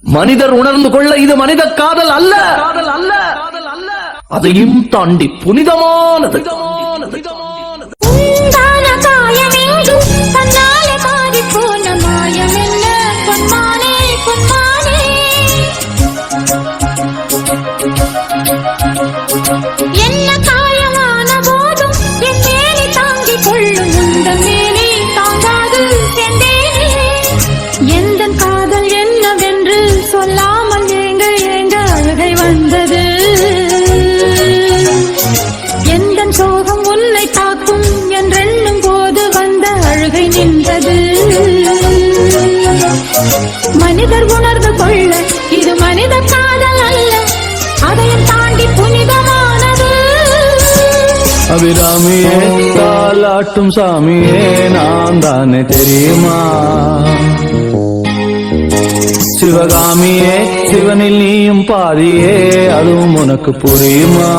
மனிதர் உணர்ந்து கொள்ள இது மனித காதல் அல்ல, அதையும் தாண்டி புனிதமானது. என்ன காயமான போதும் என் மேனி தாங்கிக் கொள்ளும் இந்த மேனி தாங்காது சென்றேனே. எந்த காதல் என்னவென்று சொல்லாமல் ஏங்க ஏங்க அழுகை வந்தது. எந்த சோகம் உன்னை தாக்கும் என்றெண்ணும் போது வந்த அழுகை நின்றது. மனிதர் உணர்ந்து கொள்ள இது மனித காதல் அல்ல, அதையும் தாண்டி புனிதமானது. அபிராமியே தாலாட்டும் சாமியே நான் தானே தெரியுமா? சிவகாமியே சிவனில் நீயும் பாதியே அதுவும் உனக்கு புரியுமா?